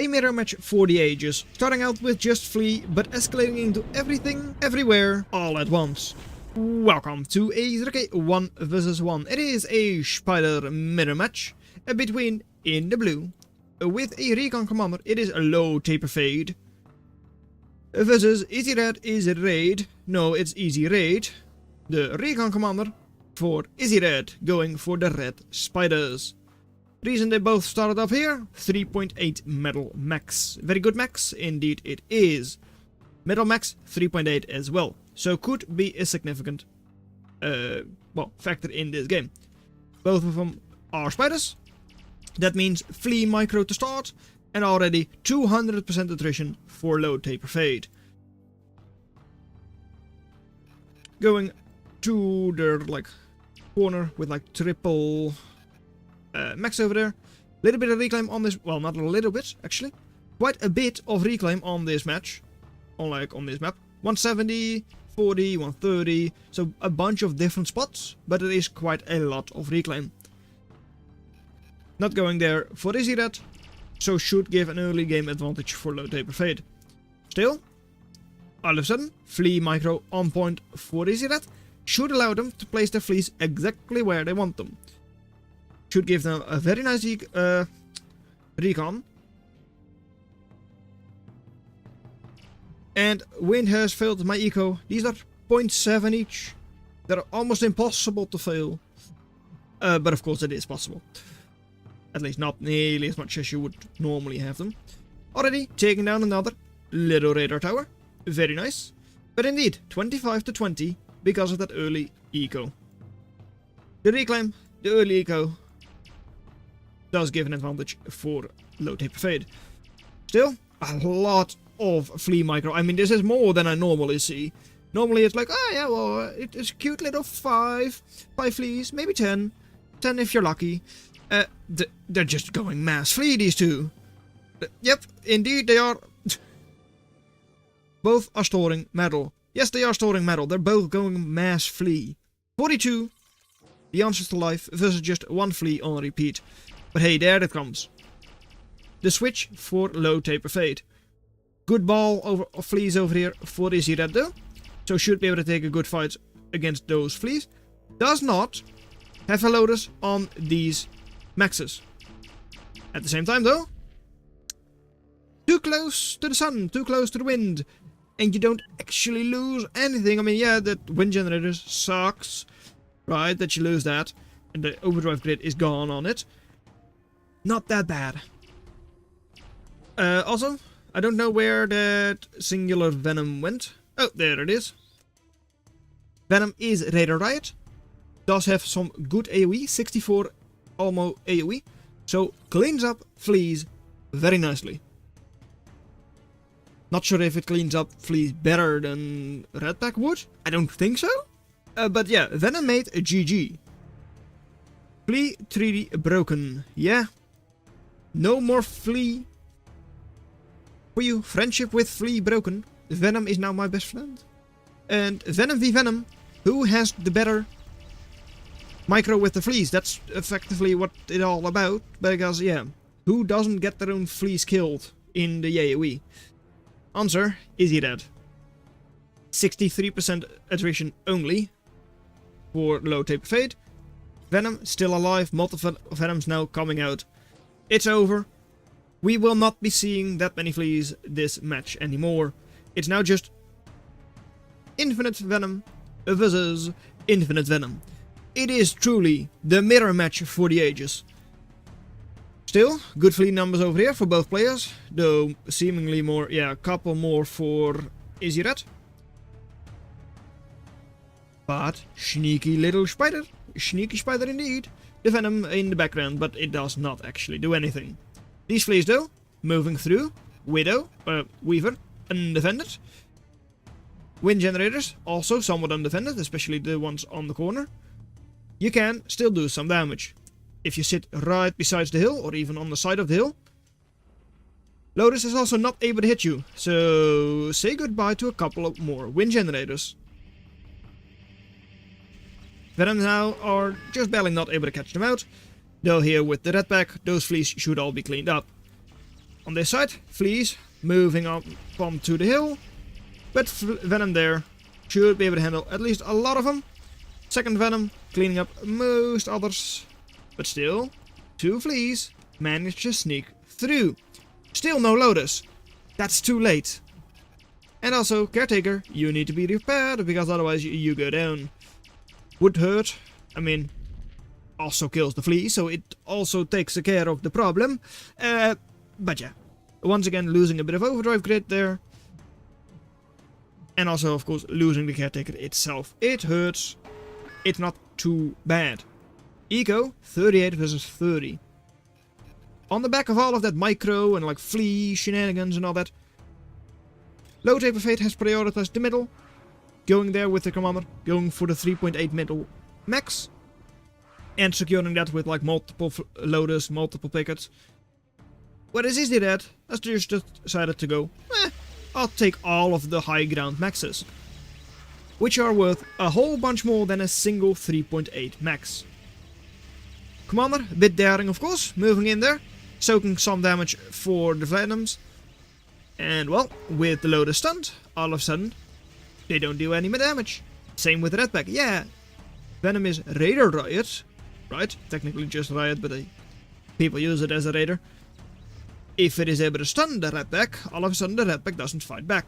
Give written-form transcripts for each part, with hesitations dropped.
a mirror match for the ages, starting out with just Flea, but escalating into everything, everywhere, all at once. Welcome to a Izirayd 1 vs 1. It is a spider mirror match between In the Blue. With a recon commander, it is a low taper fade. Versus Izirayd. No, it's Izirayd. The recon commander for Izirayd, going for the red spiders. Reason they both started off here, 3.8 metal max. Very good max, indeed it is. Metal max 3.8 as well, so could be a significant factor in this game. Both of them are spiders. That means Flea micro to start, and already 200% attrition for low taper fade. Going to their corner with triple max over there. Little bit of reclaim on this, well, not a little bit actually, quite a bit of reclaim on this match, on this map. 170, 40, 130, so a bunch of different spots, but it is quite a lot of reclaim. Not going there for Izirayd, so should give an early game advantage for low taper fade. Still, all of a sudden, Flea micro on point for Izirayd should allow them to place their fleas exactly where they want them. Should give them a very nice recon. And wind has failed my eco. These are 0.7 each. They're almost impossible to fail. But of course it is possible. At least not nearly as much as you would normally have them. Already taking down another little radar tower. Very nice. But indeed, 25 to 20 because of that early eco. The reclaim, the early eco, does give an advantage for low taper fade. Still, a lot of Flea micro. I mean, this is more than I normally see. Normally it's like, oh yeah, well, it's a cute little 5 fleas, maybe 10. 10 if you're lucky. They're just going mass Flea, these two. Yep, indeed they are. Both are storing metal. Yes, they are storing metal. They're both going mass Flea. 42. The answers to life versus just one Flea on repeat. But hey, there it comes. The switch for low taper fade. Good ball of fleas over here for Izirayd though. So should be able to take a good fight against those fleas. Does not have a Lotus on these maxes. At the same time though, too close to the sun, too close to the wind. And you don't actually lose anything. I mean, yeah, that wind generators sucks. Right, that you lose that. And the overdrive grid is gone on it. Not that bad. Also, I don't know where that singular venom went. Oh, there it is. Venom is Radar Riot. Does have some good AoE, 64 almo AoE. So cleans up fleas very nicely. Not sure if it cleans up fleas better than Redback would. I don't think so. But yeah, Venom made a GG. Flea treaty broken. Yeah. No more Flea. For you, friendship with Flea broken. Venom is now my best friend. And Venom v Venom. Who has the better micro with the fleas? That's effectively what it's all about. Because, yeah, who doesn't get their own fleas killed in the AoE? Answer, Izirayd. 63% attrition only for low taper fade. Venom still alive, multiple Venoms now coming out. It's over. We will not be seeing that many fleas this match anymore. It's now just infinite Venom versus infinite Venom. It is truly the mirror match for the ages. Still, good Flea numbers over here for both players, though seemingly more, yeah, a couple more for Izirayd. But sneaky little spider. Sneaky spider indeed. The Venom in the background, but it does not actually do anything. These fleas though, moving through. Widow, Weaver, undefended. Wind generators, also somewhat undefended, especially the ones on the corner. You can still do some damage. If you sit right beside the hill, or even on the side of the hill. Lotus is also not able to hit you, so say goodbye to a couple of more wind generators. Venom now are just barely not able to catch them out. Though here with the Redback, those fleas should all be cleaned up. On this side, fleas moving up to the hill, but venom there should be able to handle at least a lot of them. Second venom cleaning up most others, but still, 2 fleas managed to sneak through. Still no Lotus. That's too late. And also, Caretaker, you need to be repaired, because otherwise you go down. Would hurt. I mean, also kills the flea, so it also takes care of the problem. But yeah, once again losing a bit of overdrive grid there. And also, of course, losing the Caretaker itself. It hurts. It's not too bad. Eco, 38 versus 30. On the back of all of that micro and like flea shenanigans and all that, Low Taper Fate has prioritized the middle, going there with the commander, going for the 3.8 middle max, and securing that with like multiple loaders, multiple pickets. Whereas Izirayd has just decided to go, I'll take all of the high ground maxes, which are worth a whole bunch more than a single 3.8 max. Commander, a bit daring of course, moving in there, soaking some damage for the venoms. And well, with the loader stunned, all of a sudden, they don't do any more damage. Same with Redback. Yeah, Venom is Raider Riot, right? Technically just Riot, but people use it as a Raider. If it is able to stun the Redback, all of a sudden the Redback doesn't fight back.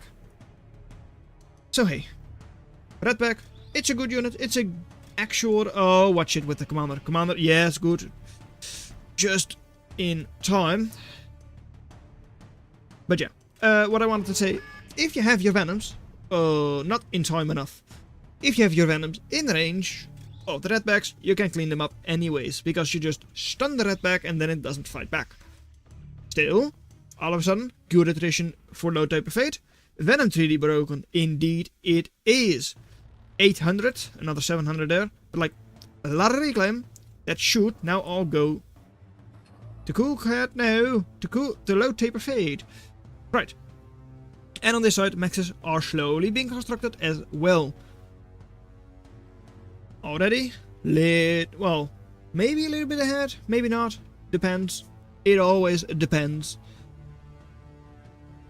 So hey, Redback, it's a good unit, it's a actual... Oh, watch it with the Commander. Commander, yes, good. Just in time. But yeah. What I wanted to say, if you have your Venoms, not in time enough, if you have your Venoms in range of the Redbacks, you can clean them up anyways, because you just stun the Redback and then it doesn't fight back. Still, all of a sudden, good attrition for Low Taper Fate. Venom 3D broken, indeed it is. 800, another 700 there, but like a lot of reclaim, that should now all go to Cool Cat now, to Low Taper Fate. Right, and on this side, maxes are slowly being constructed as well. Already, well, maybe a little bit ahead, maybe not, depends. It always depends.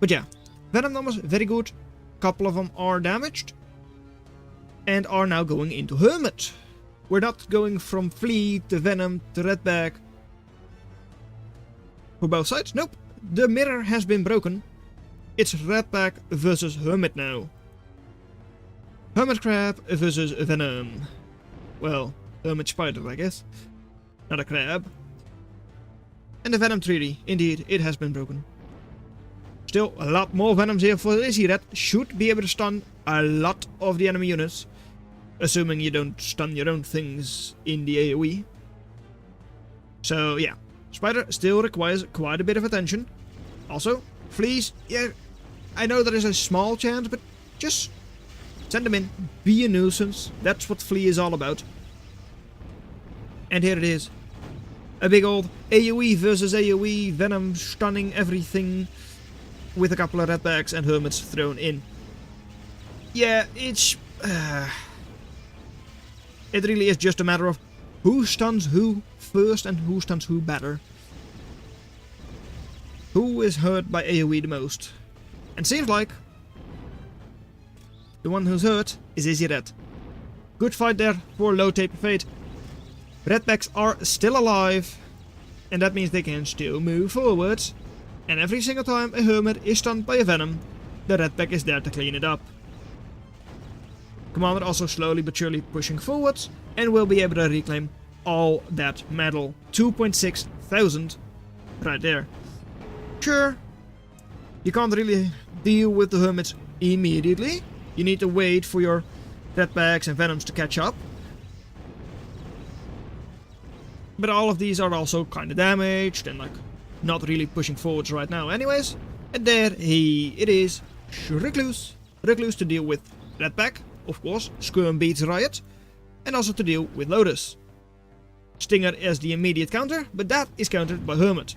But yeah, Venom numbers, very good. Couple of them are damaged, and are now going into Hermit. We're not going from Flea to Venom to Redback for both sides, nope. The mirror has been broken. It's Redback versus Hermit now. Hermit Crab versus Venom. Well, Hermit Spider, I guess. Not a crab. And the Venom treaty, indeed, it has been broken. Still, a lot more Venoms here for Izirayd. Should be able to stun a lot of the enemy units. Assuming you don't stun your own things in the AoE. So, yeah. Spider still requires quite a bit of attention. Also, fleas, yeah, I know there is a small chance, but just send them in. Be a nuisance. That's what Flea is all about. And here it is. A big old AoE versus AoE, Venom stunning everything, with a couple of Redbacks and Hermits thrown in. Yeah, it's... it really is just a matter of who stuns who first and who stuns who better. Who is hurt by AoE the most? And seems like the one who's hurt is Izirayd. Good fight there for Low Taper Fate. Redbacks are still alive, and that means they can still move forward. And every single time a Hermit is stunned by a Venom, the Redback is there to clean it up. Commander also slowly but surely pushing forwards, and will be able to reclaim all that metal. 2.6 thousand right there. Sure, you can't really deal with the Hermits immediately. You need to wait for your Redbacks and Venoms to catch up. But all of these are also kind of damaged and like not really pushing forwards right now anyways. And there it is, Recluse. Recluse to deal with Redback, of course, Skirm beats Riot, and also to deal with Lotus. Stinger as the immediate counter, but that is countered by Hermit.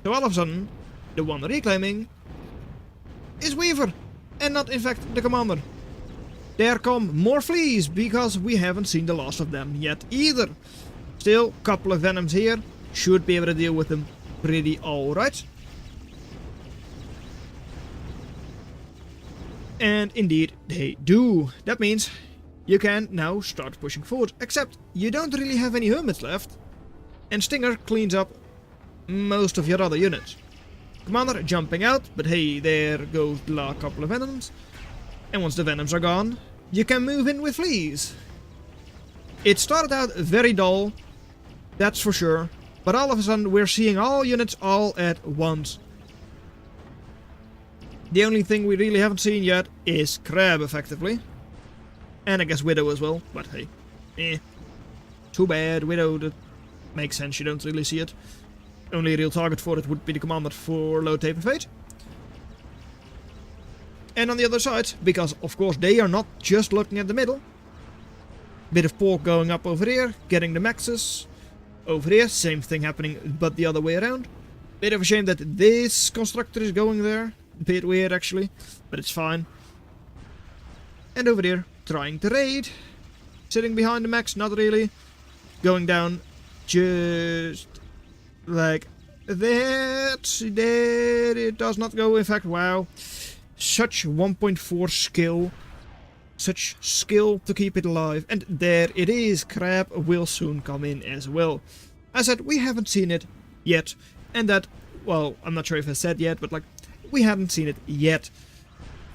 So all of a sudden, the one reclaiming is Weaver, and not in fact the Commander. There come more fleas, because we haven't seen the last of them yet either. Still, couple of Venoms here, should be able to deal with them. pretty alright. And indeed they do. That means you can now start pushing forward. Except you don't really have any hermits left. And Stinger cleans up most of your other units. Commander jumping out, but hey, there goes the last couple of venoms. And once the venoms are gone, you can move in with fleas. It started out very dull, that's for sure. But all of a sudden we're seeing all units all at once. The only thing we really haven't seen yet is Crab, effectively. And I guess Widow as well, but hey. Too bad, Widow, that makes sense, you don't really see it. Only real target for it would be the commander for Low Tape and Fate. And on the other side, because of course they are not just looking at the middle. Bit of pork going up over here, getting the maxes. Over here, same thing happening but the other way around. Bit of a shame that this constructor is going there. Bit weird actually, but it's fine. And over here, trying to raid. Sitting behind the max, not really. Going down just like that. There it does not go. In fact, wow. Such 1.4 skill. Such skill to keep it alive. And there it is. Crab will soon come in as well. I said we haven't seen it yet. And that, well, I'm not sure if I said yet, but like, we haven't seen it yet.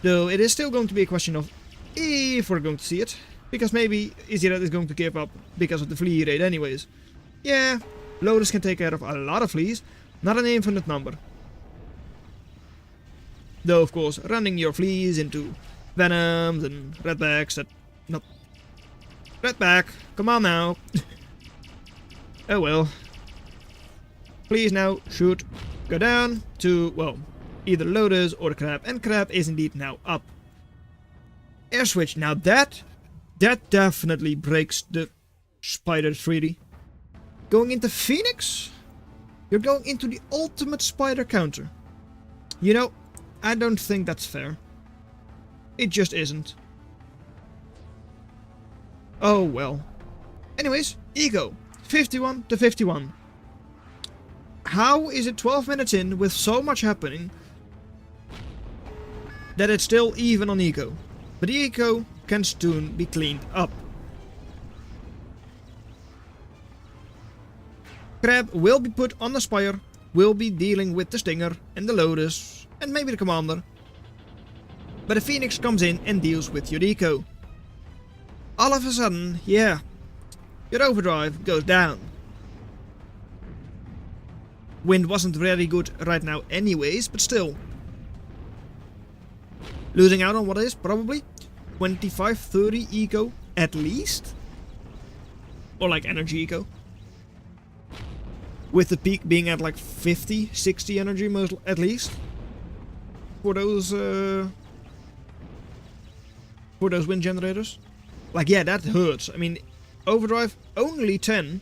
Though it is still going to be a question of if we're going to see it. Because maybe Izirayd is going to give up because of the flea raid anyways. Yeah, Lotus can take care of a lot of fleas. Not an infinite number. Though, of course, running your fleas into venoms and redbacks that... Not... Redback, come on now. Oh well. Please now, shoot. Go down to, well, either Lotus or Crab. And Crab is indeed now up. Air switch, now that definitely breaks the spider treaty. Going into Phoenix? You're going into the ultimate spider counter. You know, I don't think that's fair. It just isn't. Oh well. Anyways, Ego. 51 to 51. How is it 12 minutes in with so much happening that it's still even on Ego? But the Ego can soon be cleaned up. Crab will be put on the Spire, will be dealing with the Stinger and the Lotus and maybe the Commander. But the Phoenix comes in and deals with your Eco. All of a sudden, yeah, your overdrive goes down. Wind wasn't very good right now anyways, but still. Losing out on what is probably 25-30 eco at least? Or like energy eco. With the peak being at like 50-60 energy most at least. For those wind generators. Like yeah, that hurts. I mean, overdrive only 10.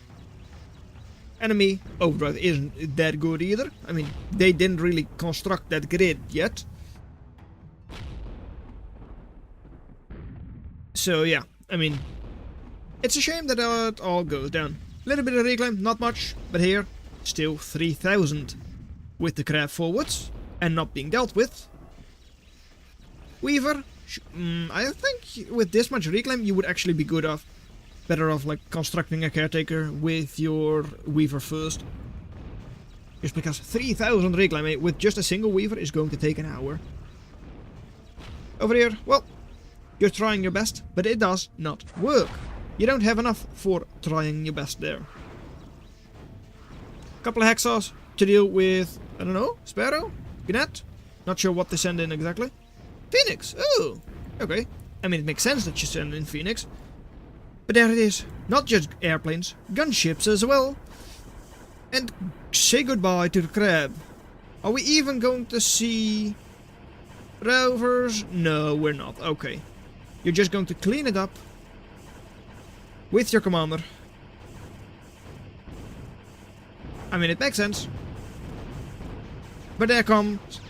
Enemy overdrive isn't that good either. I mean, they didn't really construct that grid yet. So yeah, I mean, it's a shame that it all goes down. Little bit of reclaim, not much, but here, still 3000 with the Crab forwards and not being dealt with. Weaver, I think with this much reclaim you would actually be better off like constructing a caretaker with your Weaver first. Just because 3000 reclaim with just a single Weaver is going to take an hour. Over here, well, you're trying your best, but it does not work. You don't have enough for trying your best there. Couple of Hexas to deal with, I don't know, Sparrow? Gannett? Not sure what they send in exactly. Phoenix! Oh! Okay. I mean, it makes sense that you send in Phoenix. But there it is. Not just airplanes, gunships as well. And say goodbye to the Crab. Are we even going to see rovers? No, we're not. Okay. You're just going to clean it up with your commander. I mean, it makes sense. But there comes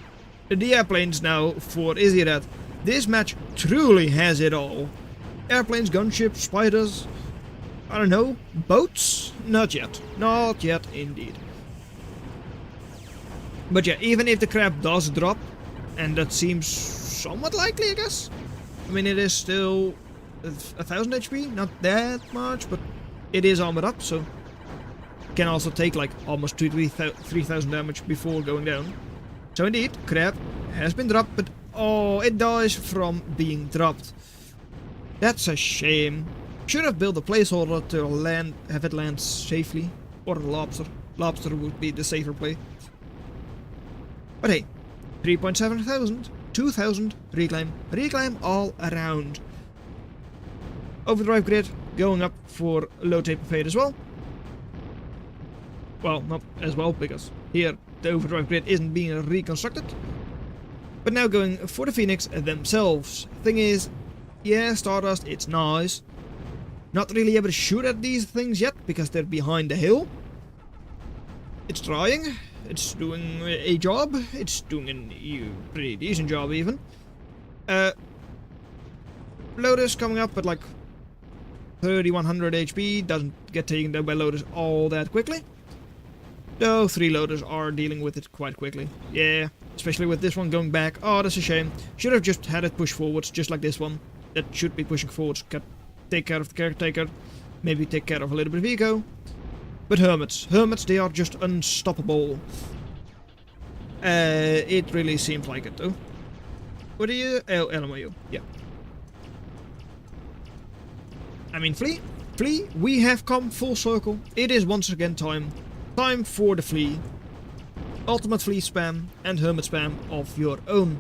the airplanes now for Izirayd. This match truly has it all. Airplanes, gunships, spiders, I don't know, boats? Not yet. Not yet, indeed. But yeah, even if the crab does drop, and that seems somewhat likely, I guess. I mean, it is still 1000 HP, not that much, but it is armored up, so can also take like almost 3000 damage before going down. So indeed, crab has been dropped, but oh, it dies from being dropped. That's a shame. Should have built a placeholder to have it land safely, or a lobster. Lobster would be the safer play. But hey, 3,700, 2000 reclaim, reclaim all around. Overdrive grid going up for low taper fade as well. Well, not as well, because here the overdrive grid isn't being reconstructed. But now going for the Phoenix themselves. Thing is, yeah, Stardust, it's nice. Not really able to shoot at these things yet, because they're behind the hill. It's trying. It's doing a job. It's doing a pretty decent job, even. Lotus coming up at like 3100 HP. Doesn't get taken down by Lotus all that quickly. Though 3 Lotus are dealing with it quite quickly. Yeah, especially with this one going back. Oh, that's a shame. Should have just had it push forwards, just like this one. That should be pushing forwards. Take care of the caretaker. Maybe take care of a little bit of eco. But Hermits, they are just unstoppable. It really seems like it, though. What are you? Oh, LMAU. Yeah. I mean, Flea, we have come full circle. It is once again time. Time for the Flea. Ultimate Flea spam and Hermit spam of your own.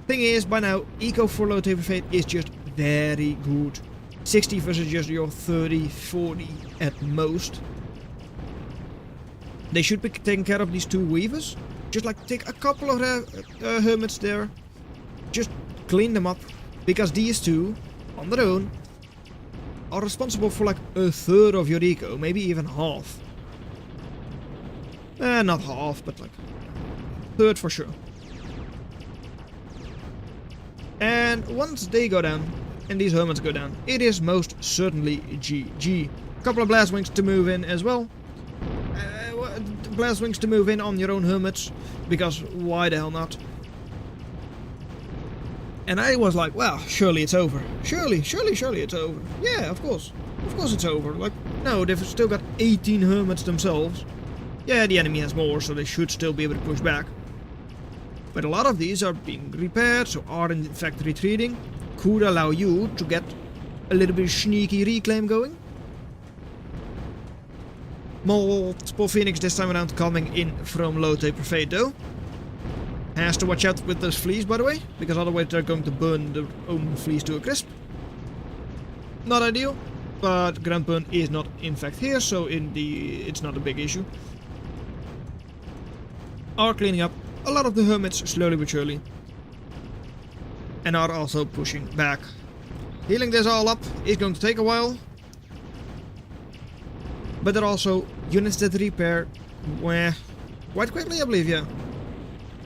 Thing is, by now, eco for low taper fade is just very good. 60 versus just your 30, 40 at most. They should be taking care of these 2 Weavers. Just like take a couple of Hermits there. Just clean them up. Because these 2, on their own, are responsible for like a third of your eco. Maybe even half. Not half, but like third for sure. And once they go down, and these Hermits go down, it is most certainly GG. Couple of Blast Wings to move in as well. Blast Wings to move in on your own Hermits, because why the hell not? And I was like, well, surely it's over. Surely it's over. Yeah, of course. Of course it's over. Like, no, they've still got 18 Hermits themselves. Yeah, the enemy has more, so they should still be able to push back. But a lot of these are being repaired, so are in fact retreating. Could allow you to get a little bit of sneaky reclaim going. Multiple Phoenix this time around coming in from low taper fade though. Has to watch out with those fleas, by the way, because otherwise they're going to burn their own fleas to a crisp. Not ideal, but Grand Burn is not in fact here, so it's not a big issue. Are cleaning up a lot of the Hermits slowly but surely. And are also pushing back. Healing this all up is going to take a while. But there are also units that repair quite quickly, I believe, yeah.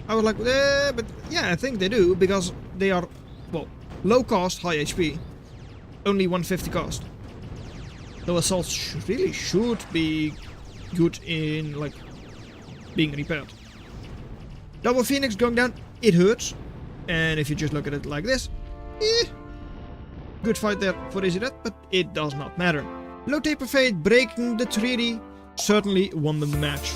I was like, but yeah, I think they do, because they are, well, low cost, high HP. Only 150 cost. So assaults really should be good in, like, being repaired. Double Phoenix going down, it hurts. And if you just look at it like this, good fight there for Izirayd, but it does not matter. Low taper fade breaking the treaty certainly won them the match.